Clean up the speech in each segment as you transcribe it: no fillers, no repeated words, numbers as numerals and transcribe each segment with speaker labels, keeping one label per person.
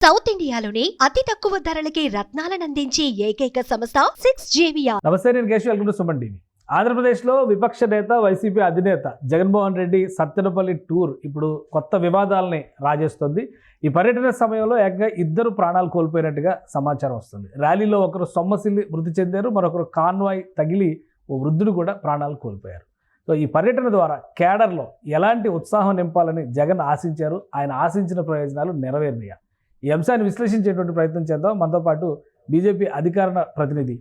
Speaker 1: South ఇండియాలోని అతి తక్కువ ధరలకి రత్నాలనందించే ఏకైక సంస్థ 6JVR.
Speaker 2: నమస్తే, నేను Keshav. Welcome to Suman TV. ఆంధ్రప్రదేశ్లో విపక్ష నేత వైసీపీ అధినేత జగన్మోహన్ రెడ్డి సత్తెనపల్లి టూర్ ఇప్పుడు కొత్త వివాదాలని రాజేస్తుంది. ఈ పర్యటన సమయంలో ఏకంగా 2 ప్రాణాలు కోల్పోయినట్టుగా సమాచారం వస్తుంది. ర్యాలీలో ఒకరు సొమ్మసిల్లి మృతి చెందారు, మరొకరు కాన్వాయ్ తగిలి ఓ వృద్ధుడు కూడా ప్రాణాలు కోల్పోయారు. సో ఈ పర్యటన ద్వారా కేడర్లో ఎలాంటి ఉత్సాహం నింపాలని జగన్ ఆశించారు, ఆయన ఆశించిన ప్రయోజనాలు నెరవేరినాయా? ఈ అంశాన్ని విశ్లేషించేటువంటి ప్రయత్నం చేద్దాం. మనతో పాటు బీజేపీ అధికార ప్రతినిధి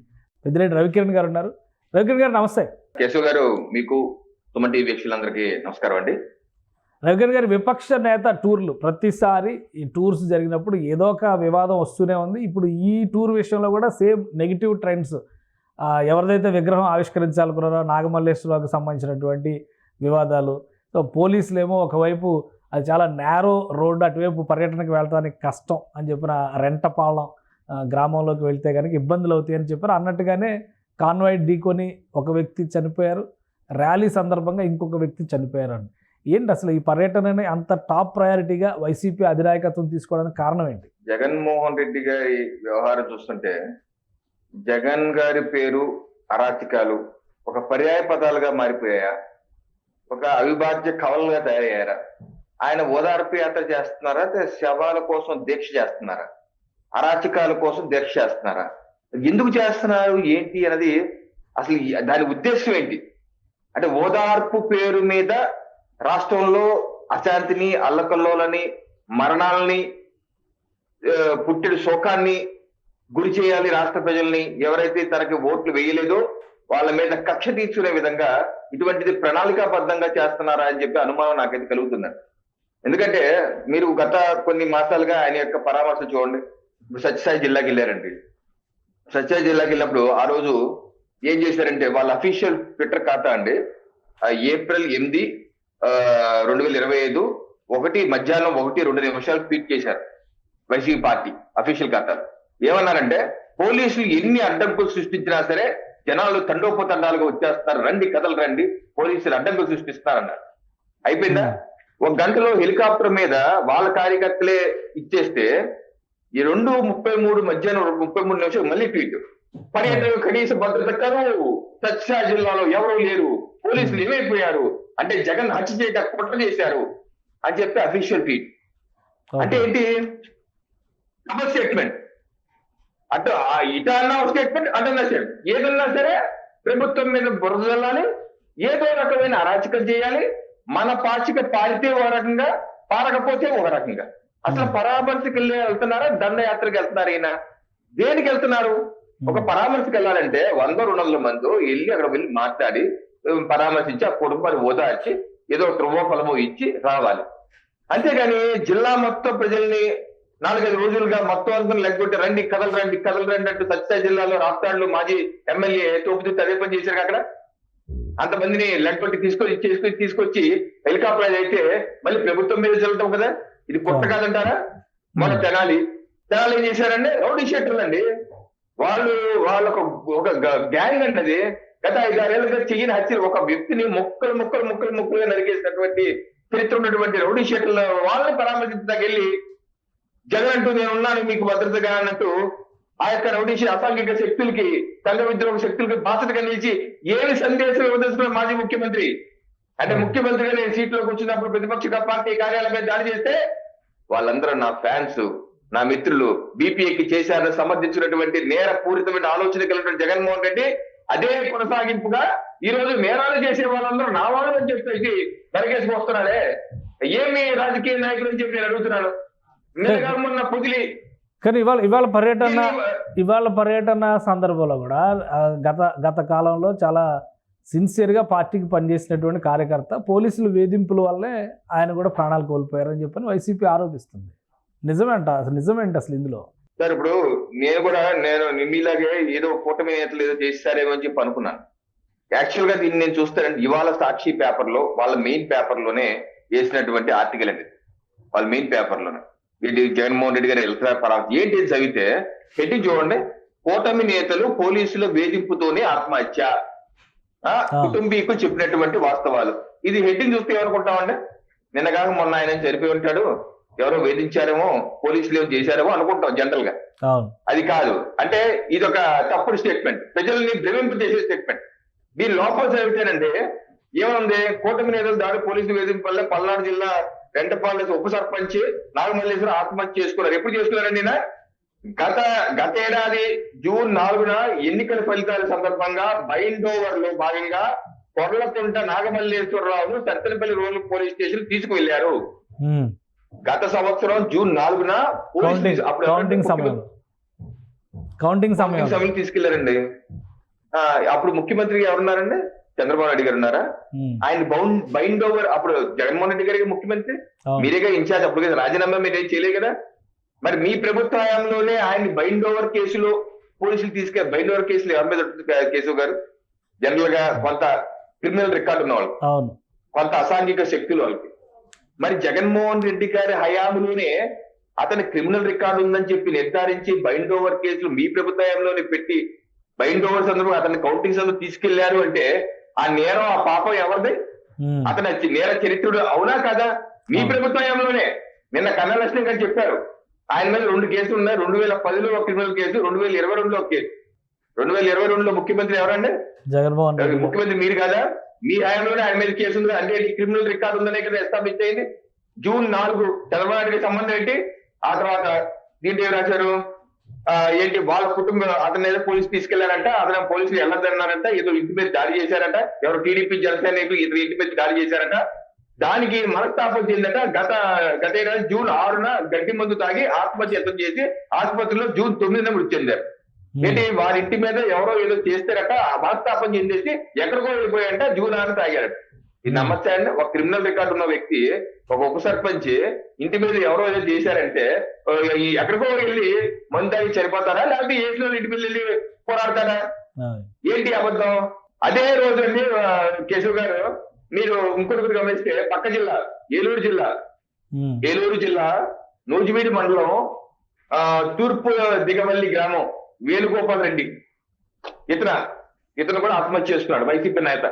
Speaker 2: పెద్దిరెడ్డి రవికిరణ్ గారు ఉన్నారు. రవికిరణ్ గారు నమస్తే.
Speaker 3: కేశవ్ గారు, మీకు సుమన్ టీవీ వీక్షకులందరికీ నమస్కారం అండి.
Speaker 2: రవికిరణ్ గారు, విపక్ష నేత టూర్లు ప్రతిసారి ఈ టూర్స్ జరిగినప్పుడు ఏదో ఒక వివాదం వస్తూనే ఉంది. ఇప్పుడు ఈ టూర్ విషయంలో కూడా సేమ్ నెగిటివ్ ట్రెండ్స్. ఎవరిదైతే విగ్రహం ఆవిష్కరించాలనుకున్నారో నాగమల్లేశ్వరరావుకి సంబంధించినటువంటి వివాదాలు. సో పోలీసులు ఏమో ఒకవైపు అది చాలా నేరో రోడ్డు, అటువైపు పర్యటనకు వెళ్ళడానికి కష్టం అని చెప్పిన రెంటపాలెం గ్రామంలోకి వెళ్తే కనుక ఇబ్బందులు అవుతాయని చెప్పారు. అన్నట్టుగానే కాన్వాయ్ ఢీకొని ఒక వ్యక్తి చనిపోయారు, ర్యాలీ సందర్భంగా ఇంకొక వ్యక్తి చనిపోయారు అని. ఏంటి అసలు ఈ పర్యటనని అంత టాప్ ప్రయారిటీగా వైసీపీ అధినాయకత్వం తీసుకోవడానికి కారణం ఏంటి?
Speaker 3: జగన్మోహన్ రెడ్డి గారి వ్యవహారం చూస్తుంటే జగన్ గారి పేరు అరాచకాలు ఒక పర్యాయ పదాలుగా మారిపోయాయా, ఒక అవిభాజ్య కవలుగా తయారయ్యారా? ఆయన ఓదార్పు యాత్ర చేస్తున్నారా, శవాల కోసం దీక్ష చేస్తున్నారా, అరాచకాల కోసం దీక్ష చేస్తున్నారా? ఎందుకు చేస్తున్నారు ఏంటి అన్నది అసలు దాని ఉద్దేశం ఏంటి? అంటే ఓదార్పు పేరు మీద రాష్ట్రంలో అశాంతిని, అల్లకల్లోలని, మరణాలని, పుట్టెడు శోకాన్ని గురి చేయాలి రాష్ట్ర ప్రజల్ని. ఎవరైతే తనకి ఓట్లు వేయలేదో వాళ్ళ మీద కక్ష తీర్చుకునే విధంగా ఇటువంటిది ప్రణాళికాబద్ధంగా చేస్తున్నారా అని చెప్పి అనుమానం నాకైతే కలుగుతుందండి. ఎందుకంటే మీరు గత కొన్ని మాసాలుగా ఆయన యొక్క పరామర్శ చూడండి. ఇప్పుడు సత్యసాయి జిల్లాకి వెళ్ళారండి. సత్యసాయి జిల్లాకి వెళ్ళినప్పుడు ఆ రోజు ఏం చేశారంటే వాళ్ళ అఫీషియల్ ట్విట్టర్ ఖాతా అండి, ఏప్రిల్ 8, 2025 మధ్యాహ్నం 1:02 ట్వీట్ చేశారు వైసీపీ పార్టీ అఫీషియల్ ఖాతా. ఏమన్నారంటే, పోలీసులు ఎన్ని అడ్డంకులు సృష్టించినా సరే జనాలు తండోపతండాలుగా వచ్చేస్తారు, రండి కథలు రండి, పోలీసులు అడ్డంకులు సృష్టిస్తారన్నారు. అయిపోయిందా? 1 గంటలో హెలికాప్టర్ మీద వాళ్ళ కార్యకర్తలే ఇచ్చేస్తే ఈ 2:33 మధ్యాహ్నం 33 నిమిషాలు మళ్ళీ ట్వీట్, పర్యటన కనీస భద్రత కరువు, సత్యసాయి జిల్లాలో ఎవరూ లేరు, పోలీసులు ఏమైపోయారు అంటే జగన్ హత్య చేయట కుట్ర చేశారు అని చెప్పి అఫీషియల్ ట్వీట్. అంటే ఏంటి? Double statement. అటు ఇటన్నా స్టేట్మెంట్, అటన్నా స్టేట్మెంట్. ఏదన్నా సరే ప్రభుత్వం మీద బురద చల్లాలి, ఏదో రకమైన అరాచకం చేయాలి. మన పాచిక పారితే ఒక రకంగా, పారకపోతే ఒక రకంగా. అసలు పరామర్శకి వెళ్తున్నారా, దండయాత్రకి వెళ్తున్నారు? ఈయన దేనికి వెళ్తున్నారు? ఒక పరామర్శకి వెళ్ళాలంటే 100-200 మంది వెళ్ళి అక్కడ వెళ్ళి మాట్లాడి పరామర్శించి ఆ కుటుంబాన్ని ఓదార్చి ఏదో త్రువో ఫలమో ఇచ్చి రావాలి. అంతేగాని జిల్లా మొత్తం ప్రజల్ని 4-5 రోజులుగా మొత్తం అనుకుని లెగ్గొట్టి రండి కథలు రండి అంటూ సత్యసాయి జిల్లాలో రాష్ట్రాల్లో మాజీ ఎమ్మెల్యే తోపుతూ అదే పని చేశారు. అక్కడ అంతమందిని లెగ్గొట్టి తీసుకొచ్చి హెలికాప్టర్ అయితే మళ్ళీ ప్రభుత్వం మీద చల్లటం కదా, ఇది కొత్త కాదంటారా? మన తెనాలి ఏం చేశారండి? రౌడీ షీటర్లు అండి. వాళ్ళకు ఒక గ్యాంగ్ అండి. అది గత 5-6 ఏళ్ళుగా చెయ్యని హత్యలు, ఒక వ్యక్తిని ముక్కలుగా నరికేసినటువంటి చరిత్ర ఉన్నటువంటి రౌడీ షీటర్లు వాళ్ళని పరామర్శించడానికి వెళ్ళి జగన్ అంటూ నేనున్నాను మీకు భద్రతగా అన్నట్టు ఆ యొక్క రౌడీ అసాంఘిక శక్తులకి, సంఘ విద్రోహ శక్తులకి బాధ్యతగా నిలిచి ఏమి సందేశం ఇవ్వదలుచుకున్న మాజీ ముఖ్యమంత్రి అంటే, ముఖ్యమంత్రిగా నేను సీట్లోకి వచ్చినప్పుడు ప్రతిపక్ష పార్టీ కార్యాలయం మీద దాడి చేస్తే వాళ్ళందరూ నా ఫ్యాన్స్, నా మిత్రులు, బీపీఏకి చేశారని సమర్థించినటువంటి నేర పూరితమైన ఆలోచన కలిగిన జగన్మోహన్ రెడ్డి అదే కొనసాగింపుగా ఈ రోజు నేరాలు చేసే వాళ్ళందరూ నా వాళ్ళు అని చెప్పేసి దరగేసి వస్తున్నారే. ఏమి రాజకీయ నాయకులు అని చెప్పి నేను అడుగుతున్నాను.
Speaker 2: కానీ ఇవాళ పర్యటన సందర్భంలో కూడా గత కాలంలో చాలా సిన్సియర్గా పార్టీకి పనిచేసినటువంటి కార్యకర్త పోలీసులు వేధింపుల వల్లే ఆయన కూడా ప్రాణాలు కోల్పోయారని చెప్పని వైసీపీ ఆరోపిస్తుంది. నిజమేంటి అసలు ఇందులో?
Speaker 3: సార్, ఇప్పుడు నేను మీలాగే ఏదో కూటమి నేతలు ఏదో చేస్తారేమో అని చెప్పి అనుకున్నాను. యాక్చువల్ గా దీన్ని నేను చూస్తానంటే ఇవాళ సాక్షి పేపర్లో వాళ్ళ మెయిన్ పేపర్లోనే వేసినటువంటి ఆర్టికల్ అండి. వాళ్ళ మెయిన్ పేపర్లోనే జగన్మోహన్ రెడ్డి గారు వెళ్తున్నారు పరామర్శ ఏంటి చదివితే హెడ్డింగ్ చూడండి, కూటమి నేతలు పోలీసుల వేధింపుతోనే ఆత్మహత్య, కుటుంబీకులు చెప్పినటువంటి వాస్తవాలు. ఇది హెడ్డింగ్ చూస్తే ఏమనుకుంటామండి? నిన్నగాక మొన్న ఆయన చనిపోయి ఉంటాడు, ఎవరో వేధించారేమో, పోలీసులు ఏమో చేశారేమో అనుకుంటాం జనరల్ గా.
Speaker 2: అవును.
Speaker 3: అది కాదు. అంటే ఇది ఒక తప్పుడు స్టేట్మెంట్, ప్రజల్ని భ్రమింపు చేసే స్టేట్మెంట్. దీని లోపల ఏమిటంటే ఏముంది, కూటమి నేతలు దాడి పోలీసులు వేధింపు వల్ల పల్నాడు జిల్లా రెంటపాలెం ఉప సర్పంచ్ నాగమల్లేశ్వరం ఆత్మహత్య చేసుకున్నారు. ఎప్పుడు చేసుకున్నారండి ఈయన? గత ఏడాది జూన్ 4న ఎన్నికల ఫలితాల సందర్భంగా బైండ్ ఓవర్ లో భాగంగా కొర్లకుంట నాగమల్లేశ్వరరావును సత్తెనపల్లి రూరల్ పోలీస్ స్టేషన్ తీసుకువెళ్లారు. గత సంవత్సరం జూన్ 4న
Speaker 2: కౌంటింగ్ సమయం
Speaker 3: తీసుకెళ్లారండి. అప్పుడు ముఖ్యమంత్రి ఎవరున్నారండి? చంద్రబాబు నాయుడు గారు ఉన్నారా? ఆయన బైండ్ ఓవర్, అప్పుడు జగన్మోహన్ రెడ్డి గారికి ముఖ్యమంత్రి, మీరేగా ఇన్ఛార్జ్, అప్పుడు కదా రాజీనామా మీరేం చేయలే కదా. మరి మీ ప్రభుత్వ హయాంలోనే ఆయన బైండ్ ఓవర్ కేసులో పోలీసులు బైండ్ ఓవర్ కేసులు ఎవరి మీద కేశవ్ గారు? జనరల్ గా కొంత క్రిమినల్ రికార్డు ఉన్న వాళ్ళు, కొంత అసాంఘిక శక్తులు వాళ్ళకి. మరి జగన్మోహన్ రెడ్డి గారి హయాంలోనే అతని క్రిమినల్ రికార్డు ఉందని చెప్పి నిర్ధారించి బైండ్ ఓవర్ కేసులు మీ ప్రభుత్వ హయాంలోనే పెట్టి బైండ్ ఓవర్ సందర్భంగా అతన్ని కౌంటింగ్ సందర్భంగా తీసుకెళ్లారు అంటే ఆ నేరం, ఆ పాపం ఎవరిది? అతని నేర చరిత్రుడు అవునా కదా? మీ ప్రభుత్వ హయాంలోనే. నిన్న కన్నా లక్ష్మణ్ గారు చెప్పారు ఆయన మీద 2 కేసులు ఉన్నాయి. 2010లో ఒక క్రిమినల్ కేసు, 2022లో ఒక కేసు. 2022లో ముఖ్యమంత్రి ఎవరండి?
Speaker 2: జగన్మోహన్ రెడ్డి.
Speaker 3: ముఖ్యమంత్రి మీరు కదా? మీ హయాంలోనే ఆయన మీద కేసు ఉంది అంటే క్రిమినల్ రికార్డు ఉందనే కదా ఎస్టాబ్లిష్ అయింది. జూన్ 4 చంద్రబాబు నాయుడికి సంబంధం ఏంటి? ఆ తర్వాత దీంట్లో ఏం రాశారు? ఏంటి వాళ్ళ కుటుంబం అతను ఏదో పోలీసు తీసుకెళ్లారంట, అతను పోలీసులు వెళ్ళొద్దన్నారంట, ఏదో ఇంటి మీద దాడి చేశారంట, ఎవరు టీడీపీ జనసేన ఇతను ఇంటి మీద దాడి చేశారంట. దానికి మనస్తాపం చెందట గత ఏడాది జూన్ 6న గడ్డి మందు తాగి ఆత్మహత్య చేసి ఆసుపత్రిలో జూన్ 9న మృతి చెందారు. ఏంటి వారి ఇంటి మీద ఎవరో ఏదో చేస్తారట, మనస్తాపం చెందేసి ఎక్కడికో వెళ్ళిపోయారంట, జూన్ 6న తాగారట. ఈ నమ్మచ్చాయండి? ఒక క్రిమినల్ రికార్డు ఉన్న వ్యక్తి, ఒక ఉప సర్పంచ్ ఇంటి మీద ఎవరో ఏదో చేశారంటే ఎక్కడికో వెళ్ళి మందు తాగి చనిపోతారా, లేకపోతే ఏసులో ఇంటి మీద వెళ్ళి పోరాడతారా? ఏంటి అబద్ధం? అదే రోజు అండి కేశవ్ గారు, మీరు ఇంకొకటి గమనిస్తే పక్క జిల్లా ఏలూరు జిల్లా నూజివీడి మండలం తూర్పు దిగవల్లి గ్రామం వేణుగోపాల్ రెడ్డి ఇతను కూడా ఆత్మహత్య చేసుకున్నాడు, వైసీపీ నేత.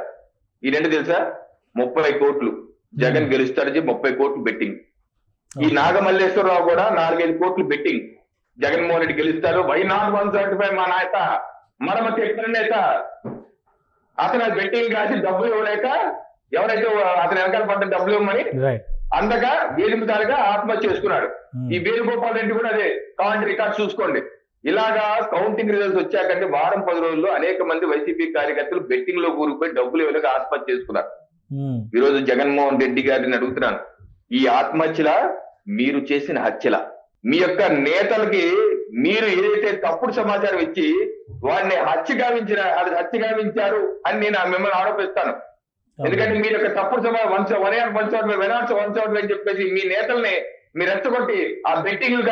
Speaker 3: ఈ రెండు తెలుసా? 30 కోట్లు జగన్ గెలుస్తాడని 30 కోట్లు బెట్టింగ్. ఈ నాగమల్లేశ్వరరావు కూడా 4-5 కోట్లు బెట్టింగ్. జగన్మోహన్ రెడ్డి గెలుస్తాడు, వై నాట్ 175 మా నాయత మరమతి ఎక్కడ నేత. అతను బెట్టింగ్ కాసి డబ్బులు ఇవ్వలేక, ఎవరైతే అతని వెనకాల పడ్డ డబ్బులు ఇవ్వమని అందగా వేలిముదారుగా ఆత్మహత్య చేసుకున్నాడు. ఈ వేణుగోపాల్ రెడ్డి కూడా అదే. కావాలంటే రికార్డ్ చూసుకోండి. ఇలాగా కౌంటింగ్ రిజల్ట్స్ వచ్చాకంటే వారం 10 రోజుల్లో అనేక మంది వైసీపీ కార్యకర్తలు బెట్టింగ్ లో కూరుకుపోయి డబ్బులు ఇవ్వలేక ఆత్మహత్య చేసుకున్నారు. ఈ రోజు జగన్మోహన్ రెడ్డి గారిని అడుగుతున్నాను, ఈ ఆత్మహత్యల మీరు చేసిన హత్యల, మీ యొక్క నేతలకి మీరు ఏదైతే తప్పుడు సమాచారం ఇచ్చి వాడిని హత్య గావించారు అని నేను మిమ్మల్ని ఆరోపిస్తాను. ఎందుకంటే మీరు యొక్క తప్పుడు సమాచారం అని చెప్పేసి మీ నేతల్ని మీరు రెచ్చగొట్టి ఆ బెట్టింగ్లు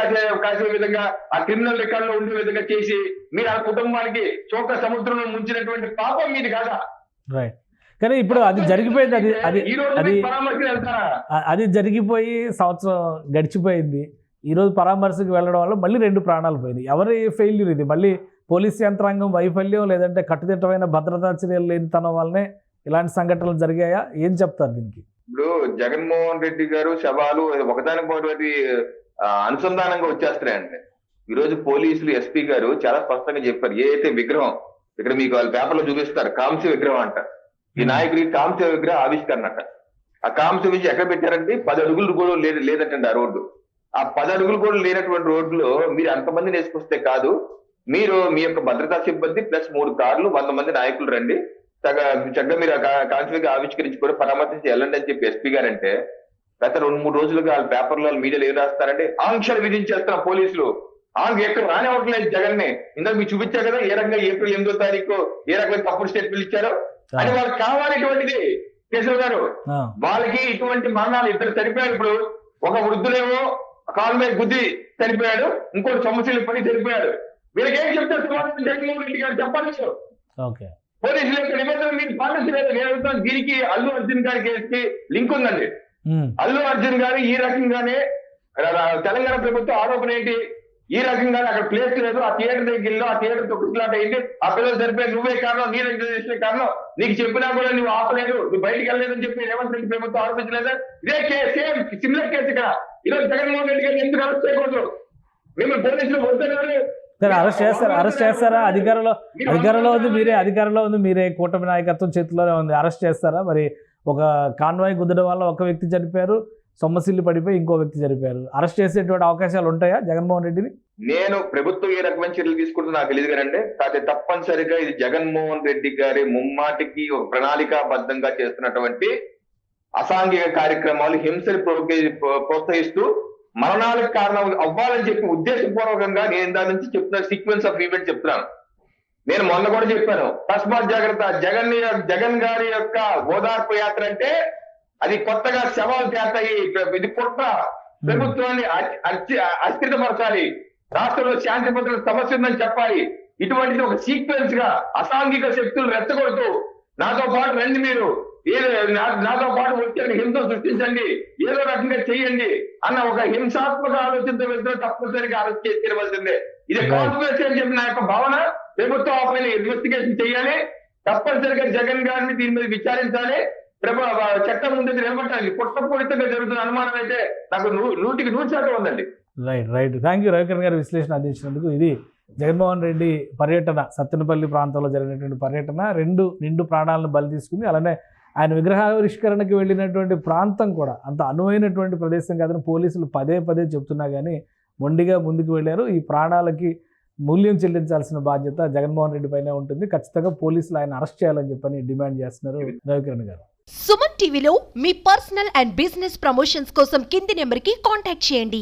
Speaker 3: కాసే విధంగా, ఆ క్రిమినల్ రికార్డ్ లో ఉండే విధంగా చేసి మీరు ఆ కుటుంబానికి శోక సముద్రంలో ముంచినటువంటి పాపం మీది కాదా?
Speaker 2: కానీ ఇప్పుడు అది జరిగిపోయింది. అది జరిగిపోయి సంవత్సరం గడిచిపోయింది. ఈరోజు పరామర్శకు వెళ్ళడం వల్ల మళ్ళీ 2 ప్రాణాలు పోయింది. ఎవరి ఫెయిల్యూర్ ఇది? మళ్ళీ పోలీస్ యంత్రాంగం వైఫల్యం, లేదంటే కట్టుదిట్టమైన భద్రతా చర్యలు లేనితనం వల్లనే ఇలాంటి సంఘటనలు జరిగాయా? ఏం చెప్తారు దీనికి?
Speaker 3: ఇప్పుడు జగన్మోహన్ రెడ్డి గారు శవాలు ఒకదానికి అనుసంధానంగా వచ్చేస్తున్నాయండి. ఈ రోజు పోలీసులు ఎస్పీ గారు చాలా స్పష్టంగా చెప్పారు. ఏదైతే విగ్రహం ఇక్కడ మీకు వాళ్ళ పేపర్లో చూపిస్తారు, కాంస్య విగ్రహం అంట. ఈ నాయకుడికి కాంస్య విగ్రహ ఆవిష్కరణ అంట. ఆ కాంస్య విగ్రహం ఎక్కడ పెట్టారంటే 10 అడుగులు కూడా లేదంటండి ఆ రోడ్డు. ఆ 10 అడుగులు కూడా లేనటువంటి రోడ్లో మీరు అంతమందిని వేసుకొస్తే కాదు, మీరు మీ యొక్క భద్రతా సిబ్బంది ప్లస్ 3 కార్లు 100 మంది నాయకులు రండి, చక్కగా మీరు కాన్స్టిట్యూషన్ ఆవిష్కరించుకొని పరామర్శించి వెళ్ళండి అని చెప్పి ఎస్పీ గారు అంటే, గత 2-3 రోజులుగా వాళ్ళ పేపర్లో మీడియాలో ఏం రాస్తారంటే ఆంక్షలు విధించేస్తున్న పోలీసులు. ఎక్కడ రానివ్వట్లేదు జగన్ ని. ఇందాక మీరు చూపించారు కదా ఏ రకంగా ఏప్రిల్ 8వ తారీఖు ఏ రకంగా తప్పుడు స్టేట్మెంట్ ఇచ్చారో. అది వాళ్ళకి కావాలటువంటిది కేశవ్ గారు. వాళ్ళకి ఇటువంటి మరణాలు 2 చనిపోయారు. ఇప్పుడు ఒక వృద్ధులేమో కాలు మీద గుద్ది చనిపోయాడు, ఇంకోటి సమస్యలు పడి చనిపోయాడు. వీళ్ళకి ఏం చెప్తారు జగన్మోహన్ రెడ్డి గారు చెప్పాలి. పోలీసుల యొక్క నిబంధనలు మీరు పాటించలేదు. నేను దీనికి అల్లు అర్జున్ గారి కేసుకి లింక్ ఉందండి. అల్లు అర్జున్ గారు ఈ రకంగానే తెలంగాణ ప్రభుత్వం ఆరోపణ ఏంటి, ఈ రకంగానే అక్కడ ప్లేస్ లేదు, ఆ థియేటర్ దగ్గర ఆ థియేటర్ తొక్కులాట అయింది, ఆ పిల్లలు సరిపోయి నువ్వే కారణం, నీ దగ్గర చేసిన కారణం, నీకు చెప్పినా కూడా నువ్వు ఆపలేదు, నువ్వు బయటికి వెళ్ళలేదని చెప్పి రేవంత్ రెడ్డి ప్రభుత్వం ఆరోపించలేదా? ఇదే సేమ్ సిమిలర్ కేసు ఇక్కడ ఈరోజు జగన్మోహన్ రెడ్డి గారిని ఎందుకు అరెస్ట్ చేయకూడదు? మిమ్మల్ని పోలీసులు వద్దన్నారు.
Speaker 2: సరే అరెస్ట్ చేస్తారా? అధికారంలో ఉంది మీరే, కూటమి నాయకత్వం చేతిలోనే ఉంది. అరెస్ట్ చేస్తారా? మరి ఒక కాన్వాయ్ గుద్దడం వల్ల ఒక వ్యక్తి చనిపోయారు, సొమ్మసిల్లి పడిపోయి ఇంకో వ్యక్తి చనిపోయారు. అరెస్ట్ చేసేటువంటి అవకాశాలు ఉంటాయా జగన్మోహన్ రెడ్డిని?
Speaker 3: నేను ప్రభుత్వం ఏ రకమైన చర్యలు తీసుకుంటుందో నాకు తెలియదు కదండి. కాకపోతే తప్పనిసరిగా ఇది జగన్మోహన్ రెడ్డి గారి ముమ్మాటికి ఒక ప్రణాళికాబద్ధంగా చేస్తున్నటువంటి అసాంఘిక కార్యక్రమాలు, హింసని ప్రోత్సహిస్తూ మరణాలకు కారణం అవ్వాలని చెప్పి ఉద్దేశపూర్వకంగా నేను దాని నుంచి చెప్తున్నా, సీక్వెన్స్ ఆఫ్ ఈవెంట్ చెప్తున్నాను. నేను మొన్న కూడా చెప్పాను, తస్మాత్ జాగ్రత్త. జగన్ గారి యొక్క ఓదార్పు యాత్ర అంటే అది కొత్తగా శవాలు తేతాయి, ఇది కొత్త ప్రభుత్వాన్ని అస్థిరపరచాలి, రాష్ట్రంలో శాంతి భద్రత సమస్య ఉందని చెప్పాలి. ఇటువంటిది ఒక సీక్వెన్స్ గా అసాంఘిక శక్తులు రెచ్చగొడుతూ నాతో పాటు రండి, మీరు నాతో పాటు వచ్చి హింస సృష్టించండి, ఏదో రకంగా చెయ్యండి అన్న ఒక హింసాత్మక ఆలోచనతో వెళ్తే తప్పనిసరిగా అరెస్ట్ చేసి తీరవలసిందే. ఇది కాన్స్పిరసీ అని చెప్పిన యొక్క భావన. ప్రభుత్వం ఆ పైన ఇన్వెస్టిగేషన్ చేయాలి, తప్పనిసరిగా జగన్ గారిని దీని మీద విచారించాలి, చట్టం ముందు నిలబట్టాలి. కుట్రపూరితంగా జరుగుతున్న అనుమానం అయితే నాకు 100% ఉందండి.
Speaker 2: రైట్. థ్యాంక్ యూ రవికిరణ్ గారు విశ్లేషణ అందించినందుకు. ఇది జగన్మోహన్ రెడ్డి పర్యటన, సత్తెనపల్లి ప్రాంతంలో జరిగినటువంటి పర్యటన నిండు ప్రాణాలను బలి తీసుకుంది. అలానే ఆయన విగ్రహావిష్కరణకి వెళ్ళినటువంటి ప్రాంతం కూడా అంత అనువైనటువంటి ప్రదేశం కాదని పోలీసులు పదే చెప్తున్నా కానీ మొండిగా ముందుకు వెళ్ళారు. ఈ ప్రాణాలకి మూల్యం చెల్లించాల్సిన బాధ్యత జగన్మోహన్ రెడ్డి పైనే ఉంటుంది. ఖచ్చితంగా పోలీసులు ఆయన అరెస్ట్ చేయాలని చెప్పని డిమాండ్ చేస్తున్నారు రవికిరణ్ గారు.
Speaker 1: సుమన్ టీవీలో మీ పర్సనల్ అండ్ బిజినెస్ ప్రమోషన్స్ కోసం కింది నెంబర్కి కాంటాక్ట్ చేయండి.